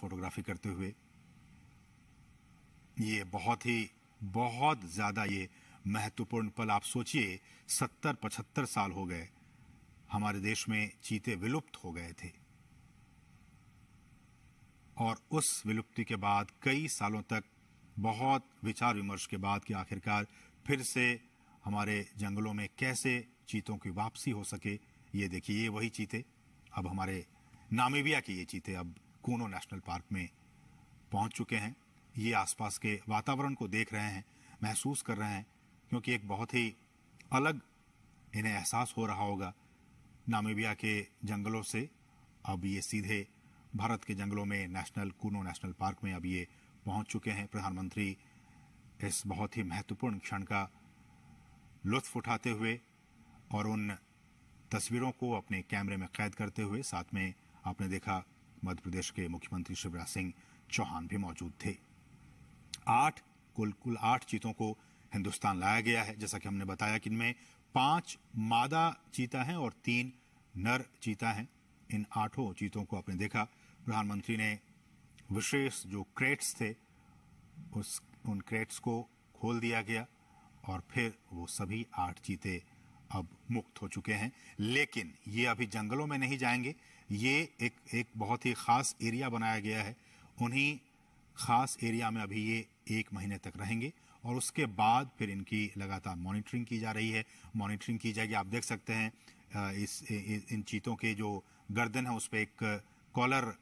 Photography करते हुए। ये बहुत ज़्यादा ये महत्वपूर्ण पल। आप सोचिए 70-75 साल हो गए हमारे देश में चीते विलुप्त हो गए थे, और उस विलुप्ति के बाद कई सालों तक बहुत विचार विमर्श के बाद कि आखिरकार फिर से हमारे जंगलों में कैसे चीतों की वापसी हो सके। ये देखिए, ये वही चीते, अब हमारे नामीबिया के ये चीते अब कूनो नेशनल पार्क में पहुंच चुके हैं। ये आसपास के वातावरण को देख रहे हैं, महसूस कर रहे हैं, क्योंकि एक बहुत ही अलग इन्हें एहसास हो रहा होगा नामीबिया के जंगलों से। अब ये सीधे भारत के जंगलों में कूनो नेशनल पार्क में अब ये पहुंच चुके हैं। प्रधानमंत्री इस बहुत ही महत्वपूर्ण क्षण का लुत्फ उठाते हुए और उन तस्वीरों को अपने कैमरे में कैद करते हुए, साथ में आपने देखा मध्य प्रदेश के मुख्यमंत्री शिवराज सिंह चौहान भी मौजूद थे। कुल 8 चीतों को हिंदुस्तान लाया गया है। जैसा कि हमने बताया कि इनमें 5 मादा चीता हैं और 3 नर चीता हैं। इन 8 चीतों को आपने देखा, प्रधानमंत्री ने विशेष जो क्रेट्स थे उन क्रेट्स को खोल दिया गया और फिर वो सभी 8 चीते अब मुक्त हो चुके हैं। लेकिन ये अभी जंगलों में नहीं जाएंगे, ये एक बहुत ही खास एरिया बनाया गया है। उन्हीं खास एरिया में अभी ये 1 महीने तक रहेंगे और उसके बाद फिर इनकी लगातार मॉनिटरिंग की जा रही है। मॉनिटरिंग की जाएगी। आप देख सकते हैं इन चीतों के जो गर्दन है उस पर एक कॉलर,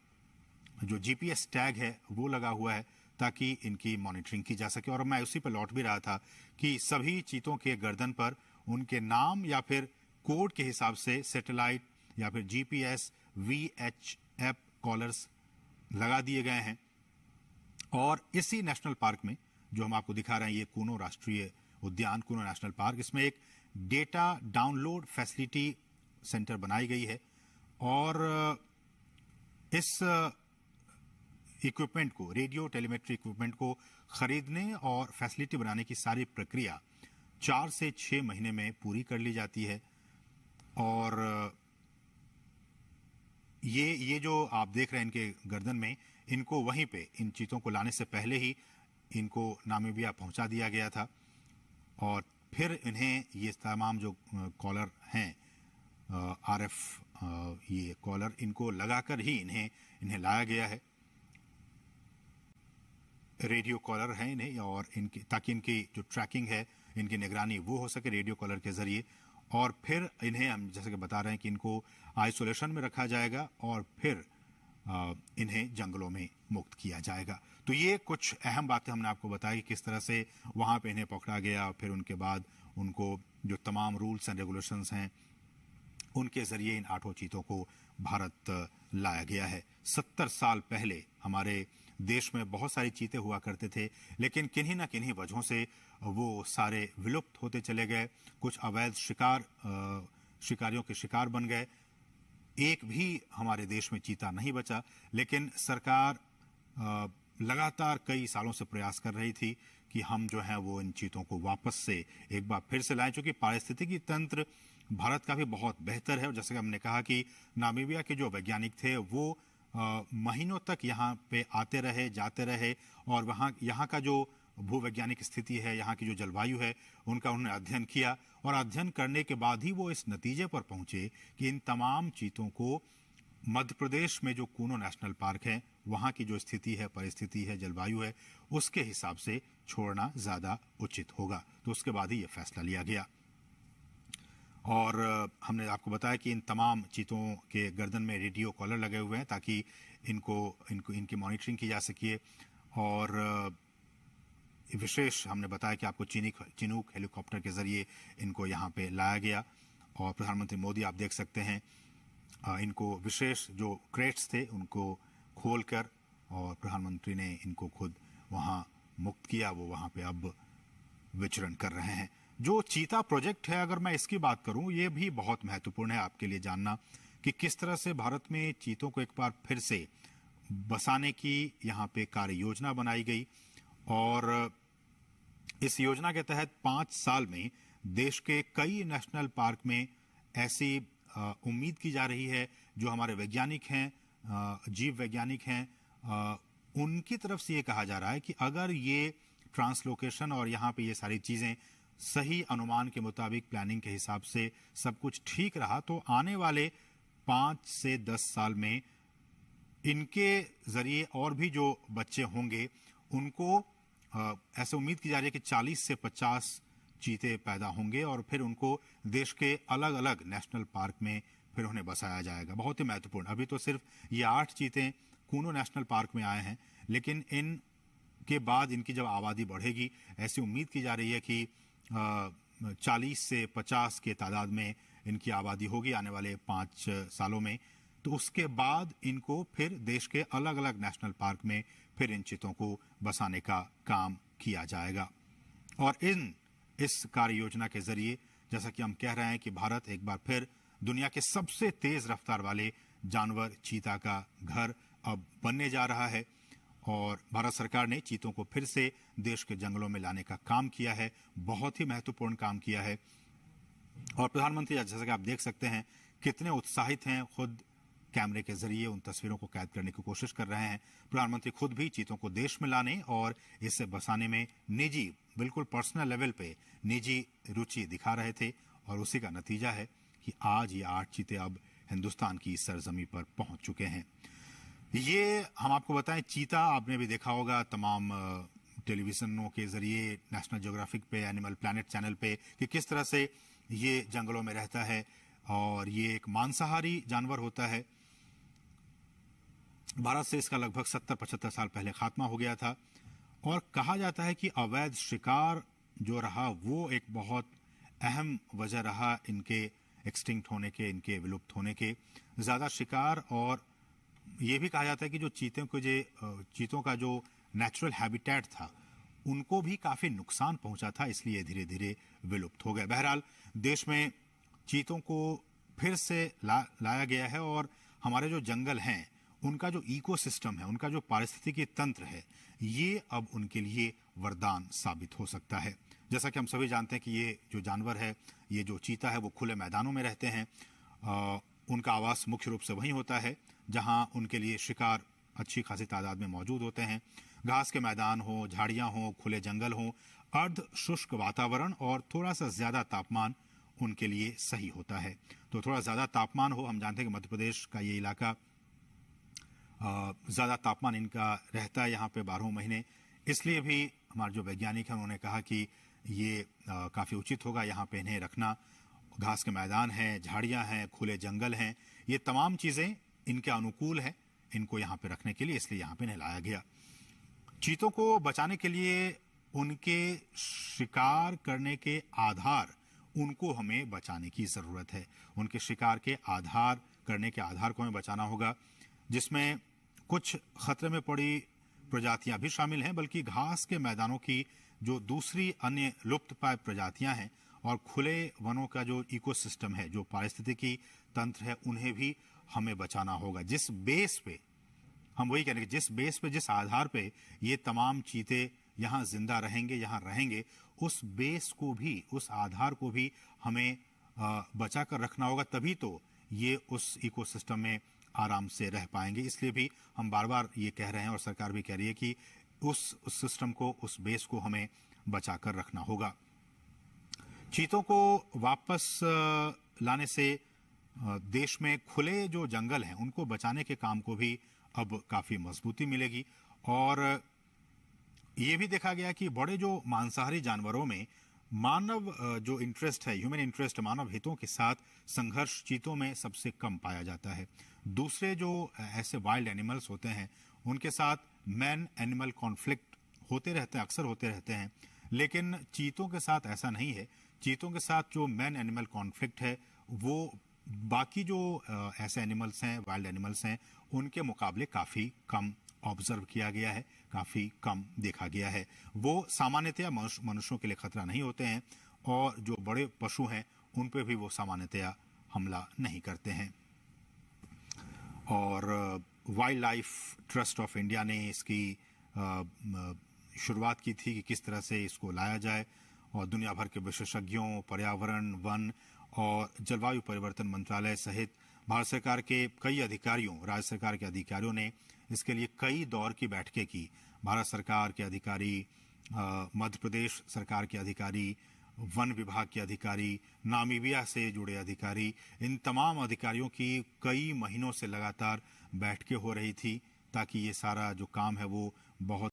जो जीपीएस टैग है वो लगा हुआ है ताकि इनकी मॉनिटरिंग की जा सके। और मैं उसी पर लौट भी रहा था कि सभी चीतों के गर्दन पर उनके नाम या फिर कोड के हिसाब से सैटेलाइट या फिर जीपीएस VHF कॉलर्स लगा दिए गए हैं। और इसी नेशनल पार्क में जो हम आपको दिखा रहे हैं, ये कूनो राष्ट्रीय उद्यान, कूनो नेशनल पार्क, इसमें एक डेटा डाउनलोड फैसिलिटी सेंटर बनाई गई है। और इस इक्विपमेंट को, रेडियो टेलीमेट्री इक्विपमेंट को खरीदने और फैसिलिटी बनाने की सारी प्रक्रिया 4 से 6 महीने में पूरी कर ली जाती है। और ये जो आप देख रहे हैं इनके गर्दन में, इनको वहीं पे इन चीतों को लाने से पहले ही इनको नामीबिया पहुंचा दिया गया था और फिर इन्हें ये तमाम जो कॉलर हैं RF ये कॉलर, इनको लगाकर ही इन्हें लाया गया है। रेडियो कॉलर है इन्हें, और इनकी ताकि इनकी जो ट्रैकिंग है, इनकी निगरानी वो हो सके रेडियो कॉलर के जरिए। और फिर इन्हें हम जैसे कि बता रहे हैं कि इनको आइसोलेशन में रखा जाएगा और फिर इन्हें जंगलों में मुक्त किया जाएगा। तो ये कुछ अहम बातें हमने आपको बताई, किस तरह से वहां पे इन्हें पकड़ा गया और फिर उनके बाद उनको जो तमाम रूल्स एंड रेगुलेशंस हैं उनके जरिए इन 8 चीतों को भारत लाया गया है। 70 साल पहले हमारे देश में बहुत सारे चीते हुआ करते थे, लेकिन किन्हीं न किन्हीं वजहों से वो सारे विलुप्त होते चले गए। कुछ अवैध शिकारियों के शिकार बन गए। एक भी हमारे देश में चीता नहीं बचा। लेकिन सरकार लगातार कई सालों से प्रयास कर रही थी कि हम जो है वो इन चीतों को वापस से एक बार फिर से लाएं, चूंकि पारिस्थितिकी तंत्र भारत का भी बहुत बेहतर है। और जैसे कि हमने कहा कि नामीबिया के जो वैज्ञानिक थे वो महीनों तक यहाँ पे आते रहे, जाते रहे, और यहाँ का जो भूवैज्ञानिक स्थिति है, यहाँ की जो जलवायु है, उनका उन्होंने अध्ययन किया। और अध्ययन करने के बाद ही वो इस नतीजे पर पहुंचे कि इन तमाम चीतों को मध्य प्रदेश में जो कूनो नेशनल पार्क है, वहाँ की जो स्थिति है, परिस्थिति है, जलवायु है, उसके हिसाब से छोड़ना ज्यादा उचित होगा। तो उसके बाद ही ये फैसला लिया गया। और हमने आपको बताया कि इन तमाम चीतों के गर्दन में रेडियो कॉलर लगे हुए हैं ताकि इनकी मॉनिटरिंग की जा सके। और विशेष हमने बताया कि आपको चिनूक हेलीकॉप्टर के जरिए इनको यहाँ पे लाया गया। और प्रधानमंत्री मोदी आप देख सकते हैं इनको विशेष जो क्रेट्स थे उनको खोलकर, और प्रधानमंत्री ने इनको खुद वहाँ मुक्त किया। वो वहाँ पे अब विचरण कर रहे हैं। जो चीता प्रोजेक्ट है, अगर मैं इसकी बात करूं, ये भी बहुत महत्वपूर्ण है आपके लिए जानना कि किस तरह से भारत में चीतों को एक बार फिर से बसाने की यहाँ पे कार्य योजना बनाई गई। और इस योजना के तहत 5 साल में देश के कई नेशनल पार्क में ऐसी उम्मीद की जा रही है, जो हमारे वैज्ञानिक हैं, जीव वैज्ञानिक हैं, उनकी तरफ से ये कहा जा रहा है कि अगर ये ट्रांसलोकेशन और यहाँ पे ये सारी चीज़ें सही अनुमान के मुताबिक प्लानिंग के हिसाब से सब कुछ ठीक रहा तो आने वाले 5 से 10 साल में इनके जरिए और भी जो बच्चे होंगे उनको ऐसे उम्मीद की जा रही है कि 40 से 50 चीते पैदा होंगे और फिर उनको देश के अलग अलग नेशनल पार्क में फिर उन्हें बसाया जाएगा। बहुत ही महत्वपूर्ण, अभी तो सिर्फ ये 8 चीते कूनो नेशनल पार्क में आए हैं, लेकिन इन के बाद इनकी जब आबादी बढ़ेगी, ऐसी उम्मीद की जा रही है कि 40 से 50 के तादाद में इनकी आबादी होगी आने वाले 5 सालों में। तो उसके बाद इनको फिर देश के अलग अलग नेशनल पार्क में फिर इन चीतों को बसाने का काम किया जाएगा। और इस कार्य योजना के जरिए जैसा कि हम कह रहे हैं कि भारत एक बार फिर दुनिया के सबसे तेज रफ्तार वाले जानवर चीता का घर अब बनने जा रहा है और भारत सरकार ने चीतों को फिर से देश के जंगलों में लाने का काम किया है, बहुत ही महत्वपूर्ण काम किया है। और प्रधानमंत्री जैसा कि आप देख सकते हैं कितने उत्साहित हैं, खुद कैमरे के जरिए उन तस्वीरों को कैद करने की कोशिश कर रहे हैं। प्रधानमंत्री खुद भी चीतों को देश में लाने और इसे बसाने में निजी, बिल्कुल पर्सनल लेवल पे निजी रुचि दिखा रहे थे और उसी का नतीजा है कि आज ये 8 चीते अब हिंदुस्तान की सरजमी पर पहुंच चुके हैं। ये हम आपको बताएं, चीता आपने भी देखा होगा तमाम टेलीविजनों के जरिए, नेशनल ज्योग्राफिक पे, एनिमल प्लैनेट चैनल पे, कि किस तरह से ये जंगलों में रहता है और ये एक मांसाहारी जानवर होता है। भारत से इसका लगभग 70-75 साल पहले खात्मा हो गया था और कहा जाता है कि अवैध शिकार जो रहा वो एक बहुत अहम वजह रहा इनके एक्सटिंक्ट होने के, इनके विलुप्त होने के। ज़्यादा शिकार और ये भी कहा जाता है कि जो चीतों का जो नेचुरल हैबिटेट था उनको भी काफ़ी नुकसान पहुंचा था, इसलिए धीरे धीरे विलुप्त हो गए। बहरहाल देश में चीतों को फिर से लाया गया है और हमारे जो जंगल हैं उनका जो इकोसिस्टम है, उनका जो पारिस्थितिकी तंत्र है, ये अब उनके लिए वरदान साबित हो सकता है। जैसा कि हम सभी जानते हैं कि ये जो जानवर है, ये जो चीता है, वो खुले मैदानों में रहते हैं। उनका आवास मुख्य रूप से वहीं होता है जहां उनके लिए शिकार अच्छी खासी तादाद में मौजूद होते हैं। घास के मैदान हो, झाड़ियां हो, खुले जंगल हो, अर्ध शुष्क वातावरण और थोड़ा सा ज्यादा तापमान उनके लिए सही होता है। तो थोड़ा ज्यादा तापमान हो, हम जानते हैं कि मध्य प्रदेश का ये इलाका ज़्यादा तापमान इनका रहता है यहाँ पे 12 महीने, इसलिए भी हमारे जो वैज्ञानिक हैं उन्होंने कहा कि ये काफ़ी उचित होगा यहाँ पे इन्हें रखना। घास के मैदान हैं, झाड़ियाँ हैं, खुले जंगल हैं, ये तमाम चीज़ें इनके अनुकूल हैं इनको यहाँ पे रखने के लिए, इसलिए यहाँ पे इन्हें लाया गया। चीतों को बचाने के लिए उनके शिकार करने के आधार, उनको हमें बचाने की ज़रूरत है। उनके शिकार के आधार करने के आधार को हमें बचाना होगा, जिसमें कुछ खतरे में पड़ी प्रजातियां भी शामिल हैं, बल्कि घास के मैदानों की जो दूसरी अन्य लुप्त प्राय प्रजातियां हैं और खुले वनों का जो इकोसिस्टम है, जो पारिस्थितिकी तंत्र है, उन्हें भी हमें बचाना होगा। जिस बेस पे हम वही कह रहे हैं, जिस बेस पे, जिस आधार पे ये तमाम चीते यहाँ जिंदा रहेंगे, यहाँ रहेंगे, उस बेस को भी, उस आधार को भी हमें बचा कर रखना होगा, तभी तो ये उस इकोसिस्टम में आराम से रह पाएंगे। इसलिए भी हम बार बार ये कह रहे हैं और सरकार भी कह रही है कि उस सिस्टम को, उस बेस को हमें बचा कर रखना होगा। चीतों को वापस लाने से देश में खुले जो जंगल हैं उनको बचाने के काम को भी अब काफ़ी मजबूती मिलेगी। और ये भी देखा गया कि बड़े जो मांसाहारी जानवरों में मानव जो इंटरेस्ट है, ह्यूमन इंटरेस्ट, मानव हितों के साथ संघर्ष चीतों में सबसे कम पाया जाता है। दूसरे जो ऐसे वाइल्ड एनिमल्स होते हैं उनके साथ मैन एनिमल कॉन्फ्लिक्ट होते रहते हैं, अक्सर होते रहते हैं, लेकिन चीतों के साथ ऐसा नहीं है। चीतों के साथ जो मैन एनिमल कॉन्फ्लिक्ट है वो बाकी जो ऐसे एनिमल्स हैं, वाइल्ड एनिमल्स हैं, उनके मुकाबले काफ़ी कम ऑब्जर्व किया गया है, काफ़ी कम देखा गया है। वो सामान्यतया मनुष्यों के लिए खतरा नहीं होते हैं और जो बड़े पशु हैं उन पे भी वो सामान्यतया हमला नहीं करते हैं। और wild life trust of India ने इसकी शुरुआत की थी कि किस तरह से इसको लाया जाए, और दुनिया भर के विशेषज्ञों, पर्यावरण, वन और जलवायु परिवर्तन मंत्रालय सहित भारत सरकार के कई अधिकारियों, राज्य सरकार के अधिकारियों ने इसके लिए कई दौर की बैठकें की। भारत सरकार के अधिकारी, मध्य प्रदेश सरकार के अधिकारी, वन विभाग के अधिकारी, नामीबिया से जुड़े अधिकारी, इन तमाम अधिकारियों की कई महीनों से लगातार बैठकें हो रही थी ताकि ये सारा जो काम है वो बहुत